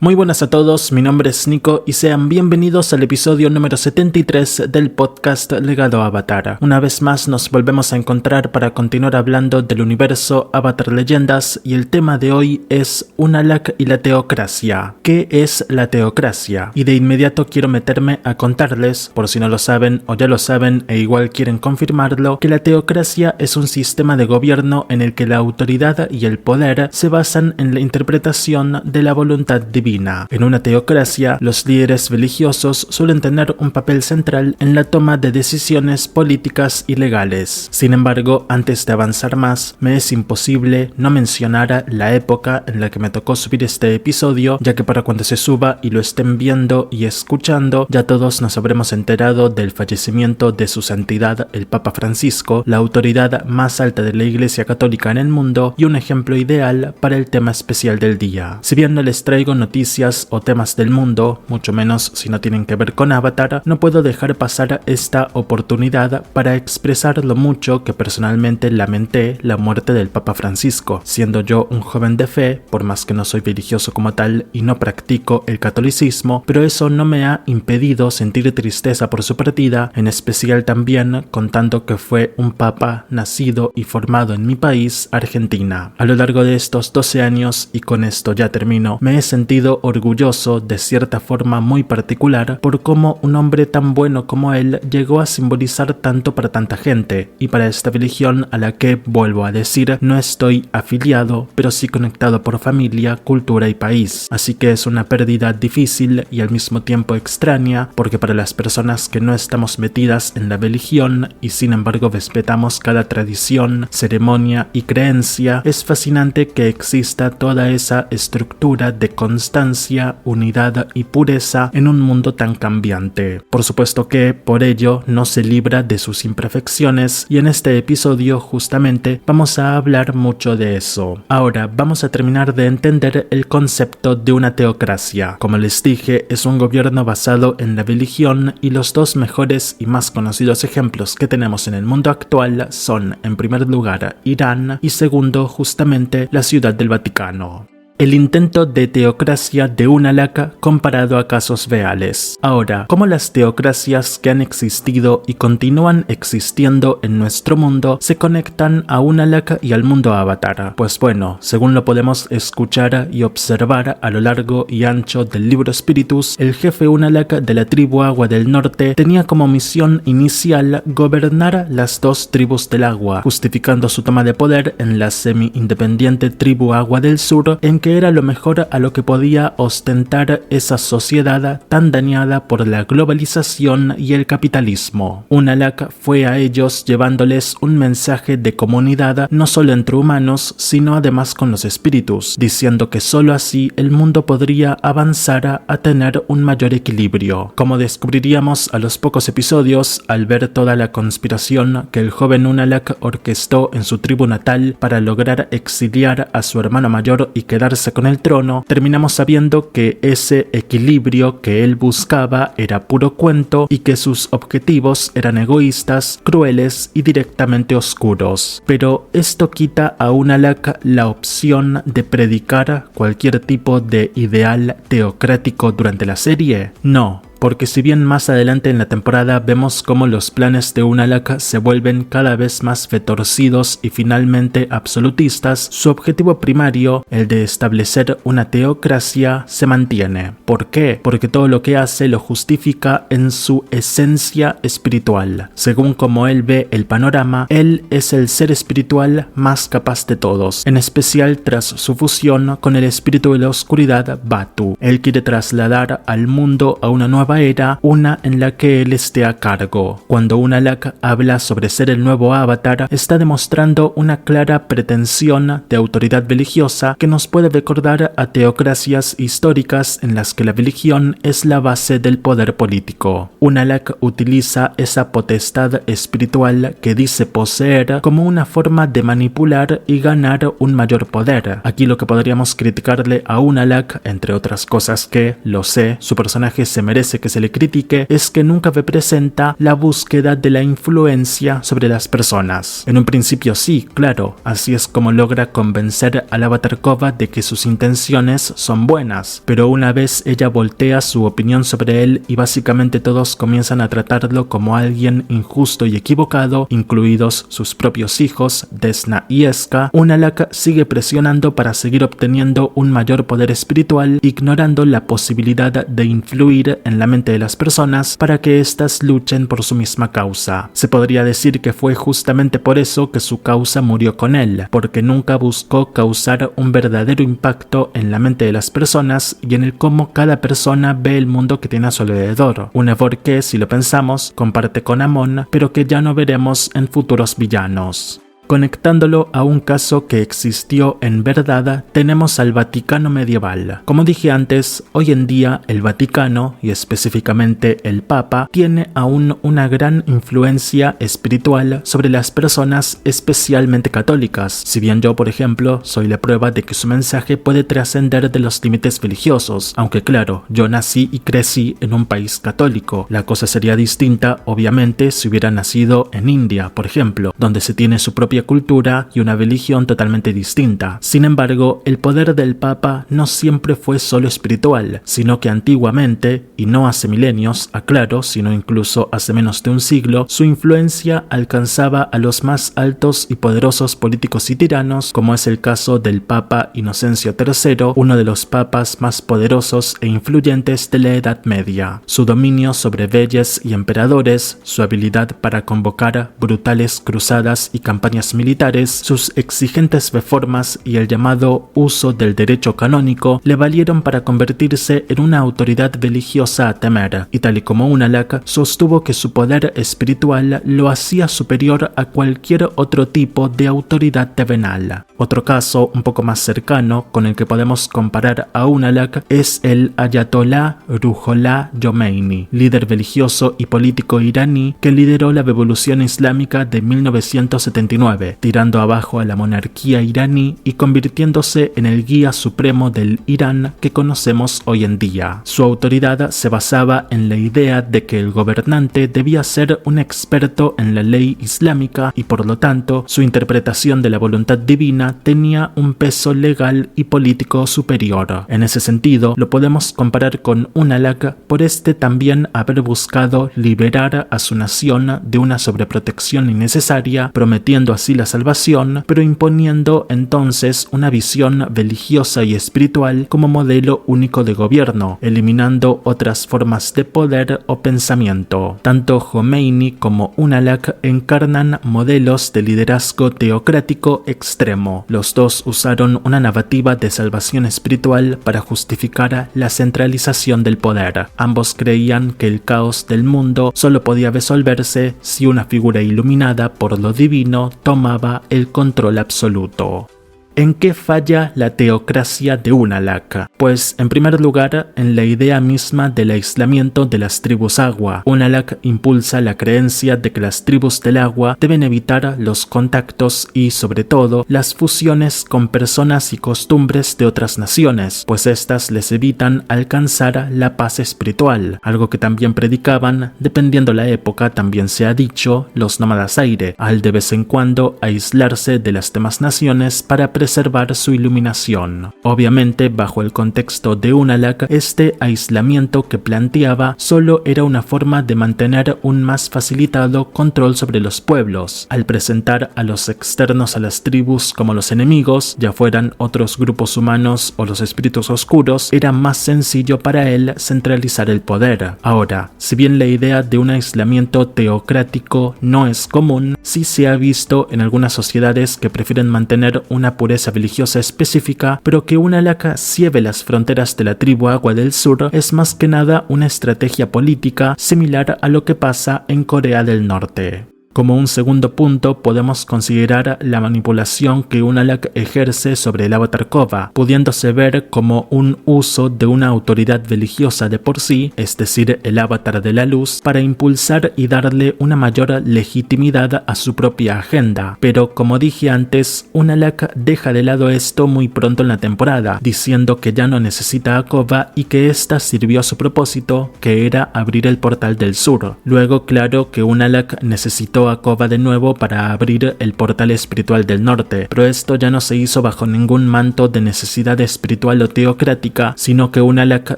Muy buenas a todos, mi nombre es Nico y sean bienvenidos al episodio número 73 del podcast Legado Avatar. Una vez más nos volvemos a encontrar para continuar hablando del universo Avatar Leyendas y el tema de hoy es Unalaq y la teocracia. ¿Qué es la teocracia? Y de inmediato quiero meterme a contarles, por si no lo saben o ya lo saben e igual quieren confirmarlo, que la teocracia es un sistema de gobierno en el que la autoridad y el poder se basan en la interpretación de la voluntad divina. En una teocracia, los líderes religiosos suelen tener un papel central en la toma de decisiones políticas y legales. Sin embargo, antes de avanzar más, me es imposible no mencionar la época en la que me tocó subir este episodio, ya que para cuando se suba y lo estén viendo y escuchando, ya todos nos habremos enterado del fallecimiento de su santidad el Papa Francisco, la autoridad más alta de la Iglesia Católica en el mundo y un ejemplo ideal para el tema especial del día. Si bien no les traigo noticias o temas del mundo, mucho menos si no tienen que ver con Avatar, no puedo dejar pasar esta oportunidad para expresar lo mucho que personalmente lamenté la muerte del Papa Francisco, siendo yo un joven de fe, por más que no soy religioso como tal y no practico el catolicismo, pero eso no me ha impedido sentir tristeza por su partida, en especial también contando que fue un papa nacido y formado en mi país, Argentina. A lo largo de estos 12 años, y con esto ya termino, me he sentido orgulloso de cierta forma muy particular por cómo un hombre tan bueno como él llegó a simbolizar tanto para tanta gente y para esta religión a la que, vuelvo a decir, no estoy afiliado, pero sí conectado por familia, cultura y país. Así que es una pérdida difícil y al mismo tiempo extraña, porque para las personas que no estamos metidas en la religión y sin embargo respetamos cada tradición, ceremonia y creencia, es fascinante que exista toda esa estructura de constancia, unidad y pureza en un mundo tan cambiante. Por supuesto que, por ello, no se libra de sus imperfecciones y en este episodio justamente vamos a hablar mucho de eso. Ahora vamos a terminar de entender el concepto de una teocracia. Como les dije, es un gobierno basado en la religión y los dos mejores y más conocidos ejemplos que tenemos en el mundo actual son, en primer lugar, Irán y segundo, justamente, la Ciudad del Vaticano. El intento de teocracia de Unalaq comparado a casos reales. Ahora, ¿cómo las teocracias que han existido y continúan existiendo en nuestro mundo se conectan a Unalaq y al mundo Avatar? Pues bueno, según lo podemos escuchar y observar a lo largo y ancho del libro Spiritus, el jefe Unalaq de la tribu Agua del Norte tenía como misión inicial gobernar las dos tribus del agua, justificando su toma de poder en la semi-independiente tribu Agua del Sur, en que era lo mejor a lo que podía ostentar esa sociedad tan dañada por la globalización y el capitalismo. Unalaq fue a ellos llevándoles un mensaje de comunidad no solo entre humanos, sino además con los espíritus, diciendo que solo así el mundo podría avanzar a tener un mayor equilibrio. Como descubriríamos a los pocos episodios, al ver toda la conspiración que el joven Unalaq orquestó en su tribu natal para lograr exiliar a su hermano mayor y quedarse con el trono, terminamos sabiendo que ese equilibrio que él buscaba era puro cuento y que sus objetivos eran egoístas, crueles y directamente oscuros. Pero ¿esto quita a Unalaq la opción de predicar cualquier tipo de ideal teocrático durante la serie? No. Porque si bien más adelante en la temporada vemos cómo los planes de Unalaq se vuelven cada vez más retorcidos y finalmente absolutistas, su objetivo primario, el de establecer una teocracia, se mantiene. ¿Por qué? Porque todo lo que hace lo justifica en su esencia espiritual. Según como él ve el panorama, él es el ser espiritual más capaz de todos, en especial tras su fusión con el espíritu de la oscuridad, Batu. Él quiere trasladar al mundo a una nueva era, una en la que él esté a cargo. Cuando Unalaq habla sobre ser el nuevo Avatar, está demostrando una clara pretensión de autoridad religiosa que nos puede recordar a teocracias históricas en las que la religión es la base del poder político. Unalaq utiliza esa potestad espiritual que dice poseer como una forma de manipular y ganar un mayor poder. Aquí lo que podríamos criticarle a Unalaq, entre otras cosas que, lo sé, su personaje se merece que se le critique es que nunca representa la búsqueda de la influencia sobre las personas. En un principio sí, claro, así es como logra convencer a la Batarkova de que sus intenciones son buenas, pero una vez ella voltea su opinión sobre él y básicamente todos comienzan a tratarlo como alguien injusto y equivocado, incluidos sus propios hijos, Desna y Eska, Unalaq sigue presionando para seguir obteniendo un mayor poder espiritual, ignorando la posibilidad de influir en la mente de las personas para que éstas luchen por su misma causa. Se podría decir que fue justamente por eso que su causa murió con él, porque nunca buscó causar un verdadero impacto en la mente de las personas y en el cómo cada persona ve el mundo que tiene a su alrededor. Un error que, si lo pensamos, comparte con Amon, pero que ya no veremos en futuros villanos. Conectándolo a un caso que existió en verdad, tenemos al Vaticano medieval. Como dije antes, hoy en día el Vaticano, y específicamente el Papa, tiene aún una gran influencia espiritual sobre las personas especialmente católicas, si bien yo, por ejemplo, soy la prueba de que su mensaje puede trascender de los límites religiosos, aunque claro, yo nací y crecí en un país católico. La cosa sería distinta, obviamente, si hubiera nacido en India, por ejemplo, donde se tiene su propia cultura y una religión totalmente distinta. Sin embargo, el poder del Papa no siempre fue solo espiritual, sino que antiguamente, y no hace milenios, aclaro, sino incluso hace menos de un siglo, su influencia alcanzaba a los más altos y poderosos políticos y tiranos, como es el caso del Papa Inocencio III, uno de los papas más poderosos e influyentes de la Edad Media. Su dominio sobre reyes y emperadores, su habilidad para convocar brutales cruzadas y campañas militares, sus exigentes reformas y el llamado uso del derecho canónico le valieron para convertirse en una autoridad religiosa a temer, y tal y como Unalaq, sostuvo que su poder espiritual lo hacía superior a cualquier otro tipo de autoridad terrenal. Otro caso un poco más cercano con el que podemos comparar a Unalaq es el Ayatollah Ruhollah Khomeini, líder religioso y político iraní que lideró la revolución islámica de 1979, tirando abajo a la monarquía iraní y convirtiéndose en el guía supremo del Irán que conocemos hoy en día. Su autoridad se basaba en la idea de que el gobernante debía ser un experto en la ley islámica y por lo tanto su interpretación de la voluntad divina tenía un peso legal y político superior. En ese sentido, lo podemos comparar con Unalaq por también haber buscado liberar a su nación de una sobreprotección innecesaria, prometiendo así la salvación, pero imponiendo entonces una visión religiosa y espiritual como modelo único de gobierno, eliminando otras formas de poder o pensamiento. Tanto Khomeini como Unalaq encarnan modelos de liderazgo teocrático extremo. Los dos usaron una narrativa de salvación espiritual para justificar la centralización del poder. Ambos creían que el caos del mundo solo podía resolverse si una figura iluminada por lo divino tomaba el control absoluto. ¿En qué falla la teocracia de Unalaq? Pues, en primer lugar, en la idea misma del aislamiento de las tribus agua. Unalaq impulsa la creencia de que las tribus del agua deben evitar los contactos y, sobre todo, las fusiones con personas y costumbres de otras naciones, pues éstas les evitan alcanzar la paz espiritual, algo que también predicaban, dependiendo la época, también se ha dicho, los nómadas aire, al de vez en cuando aislarse de las demás naciones para preservar su iluminación. Obviamente, bajo el contexto de Unalaq, este aislamiento que planteaba solo era una forma de mantener un más facilitado control sobre los pueblos, al presentar a los externos a las tribus como los enemigos, ya fueran otros grupos humanos o los espíritus oscuros, era más sencillo para él centralizar el poder. Ahora, si bien la idea de un aislamiento teocrático no es común, sí se ha visto en algunas sociedades que prefieren mantener una pureza religiosa específica, pero que Unalaq cierre las fronteras de la tribu Agua del Sur es más que nada una estrategia política similar a lo que pasa en Corea del Norte. Como un segundo punto podemos considerar la manipulación que Unalaq ejerce sobre el avatar Kova, pudiéndose ver como un uso de una autoridad religiosa de por sí, es decir, el avatar de la luz, para impulsar y darle una mayor legitimidad a su propia agenda. Pero como dije antes, Unalaq deja de lado esto muy pronto en la temporada, diciendo que ya no necesita a Kova y que ésta sirvió a su propósito, que era abrir el portal del sur. Luego, claro que Unalaq necesitó a Kova de nuevo para abrir el portal espiritual del norte, pero esto ya no se hizo bajo ningún manto de necesidad espiritual o teocrática, sino que Unalaq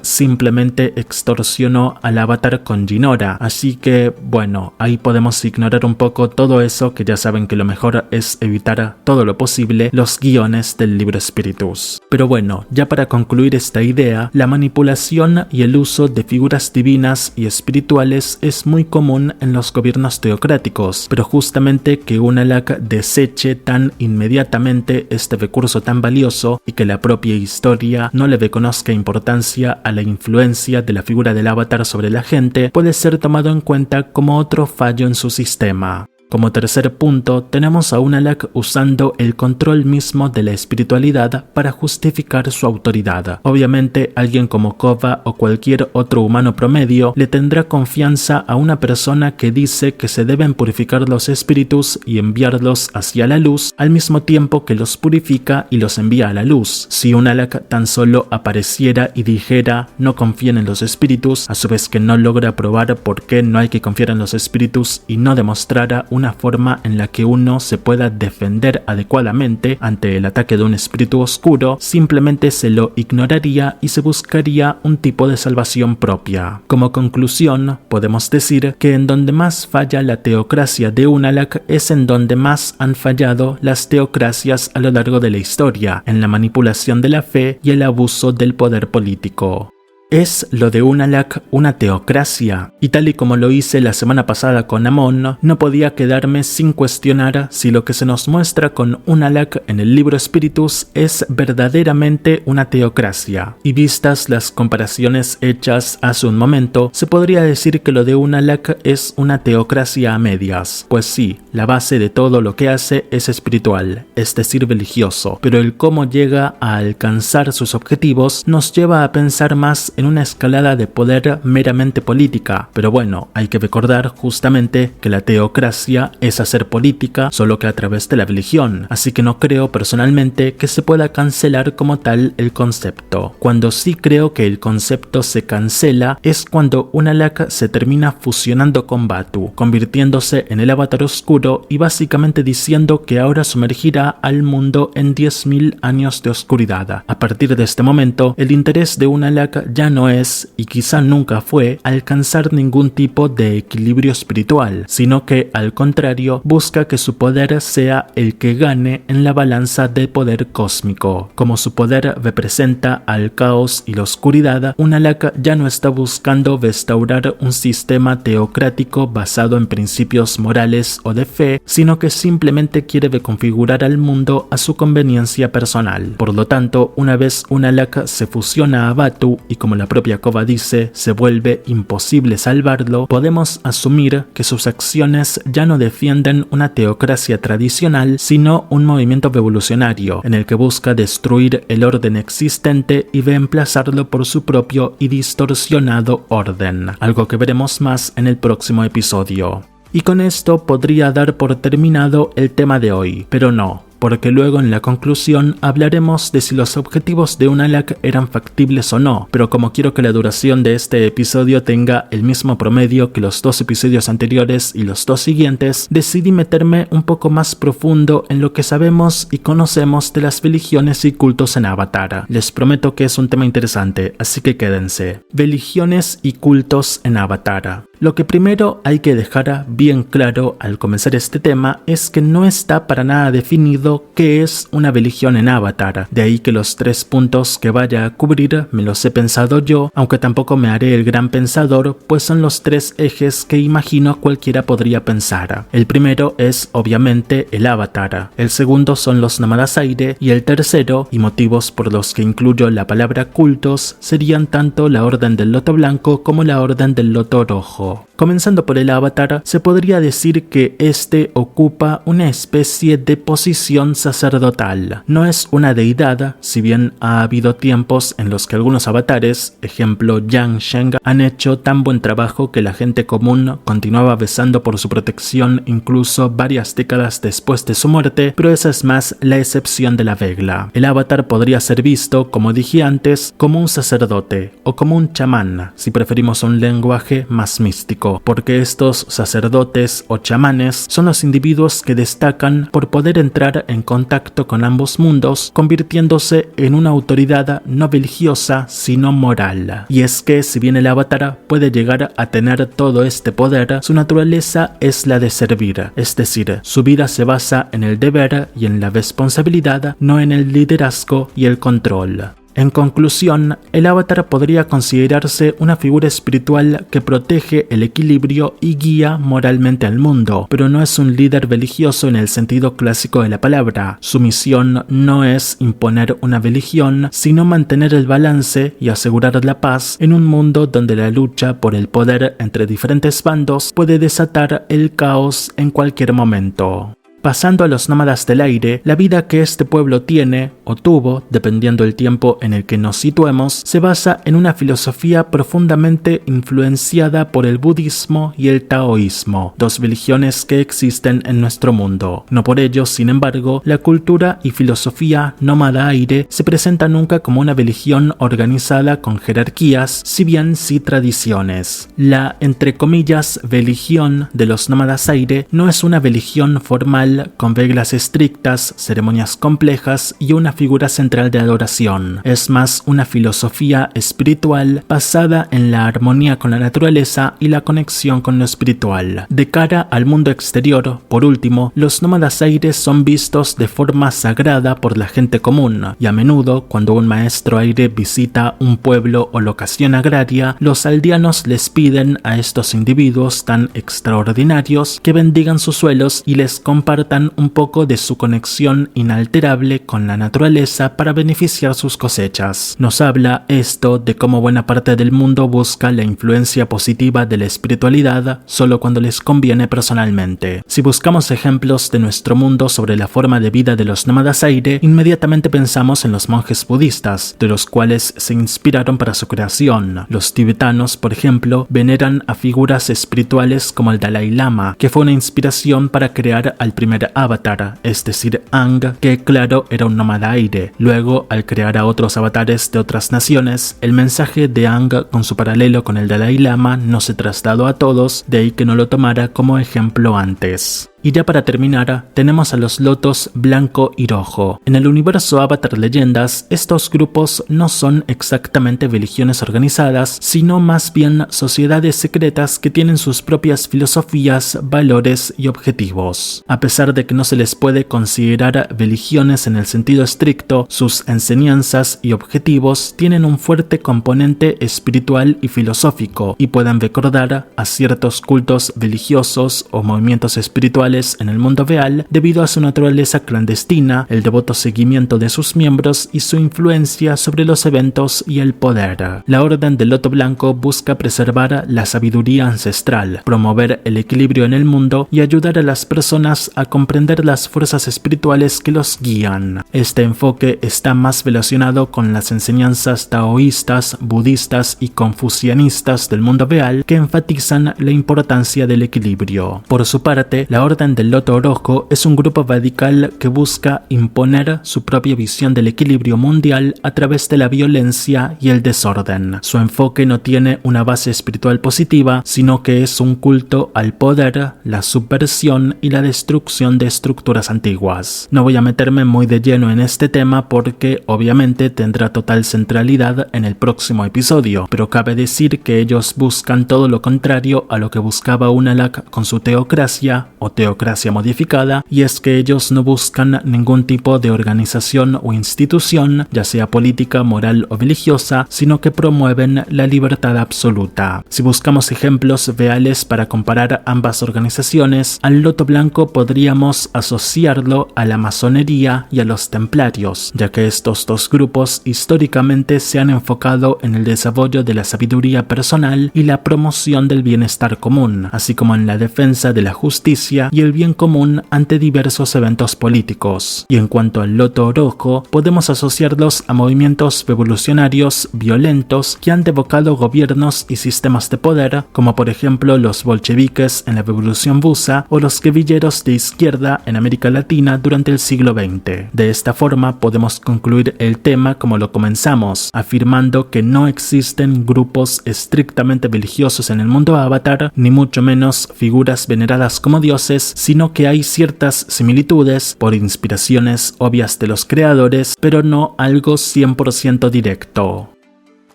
simplemente extorsionó al avatar con Jinora. Así que, bueno, ahí podemos ignorar un poco todo eso, que ya saben que lo mejor es evitar todo lo posible los guiones del libro Spiritus. Pero bueno, ya para concluir esta idea, la manipulación y el uso de figuras divinas y espirituales es muy común en los gobiernos teocráticos, pero justamente que Unalaq deseche tan inmediatamente este recurso tan valioso y que la propia historia no le reconozca importancia a la influencia de la figura del avatar sobre la gente, puede ser tomado en cuenta como otro fallo en su sistema. Como tercer punto, tenemos a Unalaq usando el control mismo de la espiritualidad para justificar su autoridad. Obviamente, alguien como Kova o cualquier otro humano promedio le tendrá confianza a una persona que dice que se deben purificar los espíritus y enviarlos hacia la luz, al mismo tiempo que los purifica y los envía a la luz. Si Unalaq tan solo apareciera y dijera no confíen en los espíritus, a su vez que no logra probar por qué no hay que confiar en los espíritus y no demostrara una forma en la que uno se pueda defender adecuadamente ante el ataque de un espíritu oscuro, simplemente se lo ignoraría y se buscaría un tipo de salvación propia. Como conclusión, podemos decir que en donde más falla la teocracia de Unalaq es en donde más han fallado las teocracias a lo largo de la historia, en la manipulación de la fe y el abuso del poder político. ¿Es lo de Unalaq una teocracia? Y tal y como lo hice la semana pasada con Amon, no podía quedarme sin cuestionar si lo que se nos muestra con Unalaq en el libro Spiritus es verdaderamente una teocracia. Y vistas las comparaciones hechas hace un momento, se podría decir que lo de Unalaq es una teocracia a medias. Pues sí, la base de todo lo que hace es espiritual, es decir, religioso, pero el cómo llega a alcanzar sus objetivos nos lleva a pensar más en una escalada de poder meramente política. Pero bueno, hay que recordar justamente que la teocracia es hacer política, solo que a través de la religión, así que no creo personalmente que se pueda cancelar como tal el concepto. Cuando sí creo que el concepto se cancela es cuando Unalaq se termina fusionando con Batu, convirtiéndose en el avatar oscuro y básicamente diciendo que ahora sumergirá al mundo en 10.000 años de oscuridad. A partir de este momento, el interés de Unalaq ya no es, y quizá nunca fue, alcanzar ningún tipo de equilibrio espiritual, sino que, al contrario, busca que su poder sea el que gane en la balanza de poder cósmico. Como su poder representa al caos y la oscuridad, Unalaq ya no está buscando restaurar un sistema teocrático basado en principios morales o de fe, sino que simplemente quiere reconfigurar al mundo a su conveniencia personal. Por lo tanto, una vez Unalaq se fusiona a Batu y como la propia Kova dice, se vuelve imposible salvarlo, podemos asumir que sus acciones ya no defienden una teocracia tradicional, sino un movimiento revolucionario, en el que busca destruir el orden existente y reemplazarlo por su propio y distorsionado orden, algo que veremos más en el próximo episodio. Y con esto podría dar por terminado el tema de hoy, pero no, porque luego en la conclusión hablaremos de si los objetivos de Unalaq eran factibles o no, pero como quiero que la duración de este episodio tenga el mismo promedio que los 2 episodios anteriores y los 2 siguientes, decidí meterme un poco más profundo en lo que sabemos y conocemos de las religiones y cultos en Avatar. Les prometo que es un tema interesante, así que quédense. Religiones y cultos en Avatar. Lo que primero hay que dejar bien claro al comenzar este tema es que no está para nada definido qué es una religión en Avatar, de ahí que los 3 puntos que vaya a cubrir me los he pensado yo, aunque tampoco me haré el gran pensador, pues son los 3 ejes que imagino cualquiera podría pensar. El primero es obviamente el Avatar, el segundo son los nómadas aire y el tercero, y motivos por los que incluyo la palabra cultos, serían tanto la Orden del Loto Blanco como la Orden del Loto Rojo. Comenzando por el avatar, se podría decir que este ocupa una especie de posición sacerdotal. No es una deidad, si bien ha habido tiempos en los que algunos avatares, ejemplo Yang Sheng, han hecho tan buen trabajo que la gente común continuaba besando por su protección incluso varias décadas después de su muerte, pero esa es más la excepción de la regla. El avatar podría ser visto, como dije antes, como un sacerdote o como un chamán, si preferimos un lenguaje más místico, porque estos sacerdotes o chamanes son los individuos que destacan por poder entrar en contacto con ambos mundos, convirtiéndose en una autoridad no religiosa sino moral. Y es que si bien el avatar puede llegar a tener todo este poder, su naturaleza es la de servir, es decir, su vida se basa en el deber y en la responsabilidad, no en el liderazgo y el control. En conclusión, el avatar podría considerarse una figura espiritual que protege el equilibrio y guía moralmente al mundo, pero no es un líder religioso en el sentido clásico de la palabra. Su misión no es imponer una religión, sino mantener el balance y asegurar la paz en un mundo donde la lucha por el poder entre diferentes bandos puede desatar el caos en cualquier momento. Pasando a los nómadas del aire, la vida que este pueblo tiene, o tuvo, dependiendo del tiempo en el que nos situemos, se basa en una filosofía profundamente influenciada por el budismo y el taoísmo, dos religiones que existen en nuestro mundo. No por ello, sin embargo, la cultura y filosofía nómada aire se presenta nunca como una religión organizada con jerarquías, si bien sí tradiciones. La, entre comillas, religión de los nómadas aire no es una religión formal con reglas estrictas, ceremonias complejas y una figura central de adoración. Es más una filosofía espiritual basada en la armonía con la naturaleza y la conexión con lo espiritual. De cara al mundo exterior, por último, los nómadas aires son vistos de forma sagrada por la gente común, y a menudo, cuando un maestro aire visita un pueblo o locación agraria, los aldeanos les piden a estos individuos tan extraordinarios que bendigan sus suelos y les compartan un poco de su conexión inalterable con la naturaleza para beneficiar sus cosechas. Nos habla esto de cómo buena parte del mundo busca la influencia positiva de la espiritualidad solo cuando les conviene personalmente. Si buscamos ejemplos de nuestro mundo sobre la forma de vida de los nómadas aire, inmediatamente pensamos en los monjes budistas, de los cuales se inspiraron para su creación. Los tibetanos, por ejemplo, veneran a figuras espirituales como el Dalai Lama, que fue una inspiración para crear al primer avatar, es decir, Aang, que claro era un nómada aire. Luego, al crear a otros avatares de otras naciones, el mensaje de Aang con su paralelo con el Dalai Lama no se trasladó a todos, de ahí que no lo tomara como ejemplo antes. Y ya para terminar, tenemos a los lotos blanco y rojo. En el universo Avatar Leyendas, estos grupos no son exactamente religiones organizadas, sino más bien sociedades secretas que tienen sus propias filosofías, valores y objetivos. A pesar de que no se les puede considerar religiones en el sentido estricto, sus enseñanzas y objetivos tienen un fuerte componente espiritual y filosófico, y pueden recordar a ciertos cultos religiosos o movimientos espirituales en el mundo real debido a su naturaleza clandestina, el devoto seguimiento de sus miembros y su influencia sobre los eventos y el poder. La Orden del Loto Blanco busca preservar la sabiduría ancestral, promover el equilibrio en el mundo y ayudar a las personas a comprender las fuerzas espirituales que los guían. Este enfoque está más relacionado con las enseñanzas taoístas, budistas y confucianistas del mundo real, que enfatizan la importancia del equilibrio. Por su parte, la Orden del Loto Rojo es un grupo radical que busca imponer su propia visión del equilibrio mundial a través de la violencia y el desorden. Su enfoque no tiene una base espiritual positiva, sino que es un culto al poder, la subversión y la destrucción de estructuras antiguas. No voy a meterme muy de lleno en este tema porque obviamente tendrá total centralidad en el próximo episodio, pero cabe decir que ellos buscan todo lo contrario a lo que buscaba Unalaq con su teocracia o teocracia teocracia modificada, y es que ellos no buscan ningún tipo de organización o institución, ya sea política, moral o religiosa, sino que promueven la libertad absoluta. Si buscamos ejemplos reales para comparar ambas organizaciones, al Loto Blanco podríamos asociarlo a la masonería y a los templarios, ya que estos dos grupos históricamente se han enfocado en el desarrollo de la sabiduría personal y la promoción del bienestar común, así como en la defensa de la justicia y el bien común ante diversos eventos políticos. Y en cuanto al Loto Rojo, podemos asociarlos a movimientos revolucionarios violentos que han derrocado gobiernos y sistemas de poder, como por ejemplo los bolcheviques en la Revolución Rusa o los guerrilleros de izquierda en América Latina durante el siglo XX. De esta forma podemos concluir el tema como lo comenzamos, afirmando que no existen grupos estrictamente religiosos en el mundo Avatar, ni mucho menos figuras veneradas como dioses, sino que hay ciertas similitudes por inspiraciones obvias de los creadores, pero no algo 100% directo.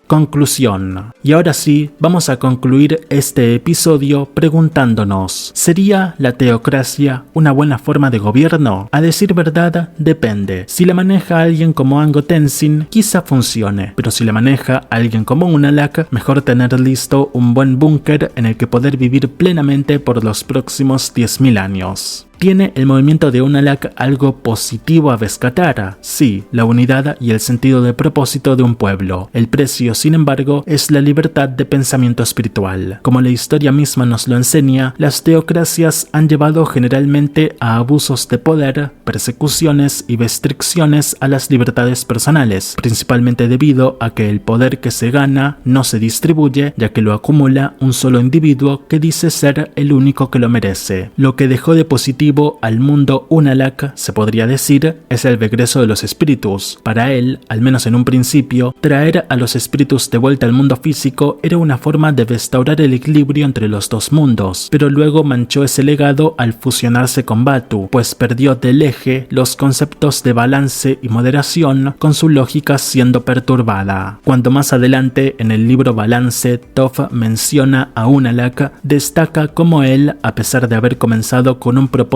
Conclusión. Y ahora sí, vamos a concluir este episodio preguntándonos, ¿sería la teocracia una buena forma de gobierno? A decir verdad, depende. Si la maneja alguien como Ango Tenzin, quizá funcione, pero si la maneja alguien como Unalaq, mejor tener listo un buen búnker en el que poder vivir plenamente por los próximos 10.000 años. ¿Tiene el movimiento de Unalaq algo positivo a rescatar? Sí, la unidad y el sentido de propósito de un pueblo. El precio, sin embargo, es la libertad de pensamiento espiritual. Como la historia misma nos lo enseña, las teocracias han llevado generalmente a abusos de poder, persecuciones y restricciones a las libertades personales, principalmente debido a que el poder que se gana no se distribuye, ya que lo acumula un solo individuo que dice ser el único que lo merece. Lo que dejó de positivo al mundo Unalaq, se podría decir, es el regreso de los espíritus. Para él, al menos en un principio, traer a los espíritus de vuelta al mundo físico era una forma de restaurar el equilibrio entre los dos mundos, pero luego manchó ese legado al fusionarse con Batu, pues perdió del eje los conceptos de balance y moderación, con su lógica siendo perturbada. Cuando más adelante en el libro Balance, Toph menciona a Unalaq, destaca cómo él, a pesar de haber comenzado con un propósito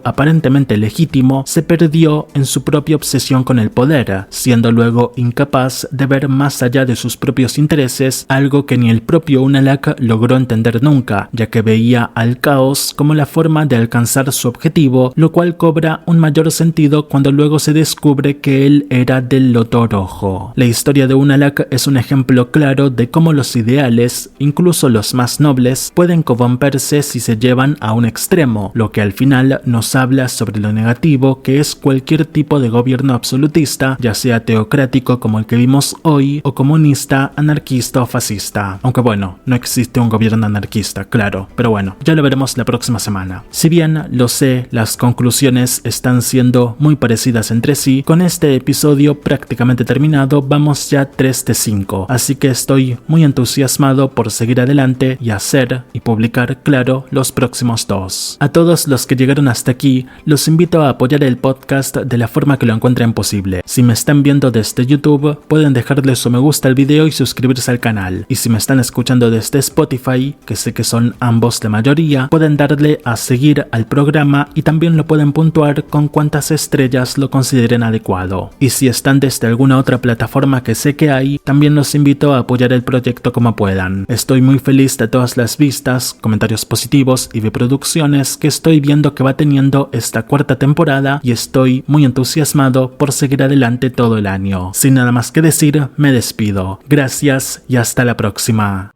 aparentemente legítimo, se perdió en su propia obsesión con el poder, siendo luego incapaz de ver más allá de sus propios intereses, algo que ni el propio Unalaq logró entender nunca, ya que veía al caos como la forma de alcanzar su objetivo, lo cual cobra un mayor sentido cuando luego se descubre que él era del Loto Rojo. La historia de Unalaq es un ejemplo claro de cómo los ideales, incluso los más nobles, pueden corromperse si se llevan a un extremo, lo que al final nos habla sobre lo negativo que es cualquier tipo de gobierno absolutista, ya sea teocrático como el que vimos hoy, o comunista, anarquista o fascista. Aunque bueno, no existe un gobierno anarquista, claro, pero bueno, ya lo veremos la próxima semana. Si bien lo sé, las conclusiones están siendo muy parecidas entre sí, con este episodio prácticamente terminado vamos ya 3 de 5, así que estoy muy entusiasmado por seguir adelante y hacer y publicar, claro, los próximos 2. A todos los que llegaron hasta aquí, los invito a apoyar el podcast de la forma que lo encuentren posible. Si me están viendo desde YouTube, pueden dejarle su me gusta al video y suscribirse al canal. Y si me están escuchando desde Spotify, que sé que son ambos la mayoría, pueden darle a seguir al programa y también lo pueden puntuar con cuantas estrellas lo consideren adecuado. Y si están desde alguna otra plataforma que sé que hay, también los invito a apoyar el proyecto como puedan. Estoy muy feliz de todas las vistas, comentarios positivos y reproducciones que estoy viendo que va teniendo esta 4ª temporada y estoy muy entusiasmado por seguir adelante todo el año. Sin nada más que decir, me despido. Gracias y hasta la próxima.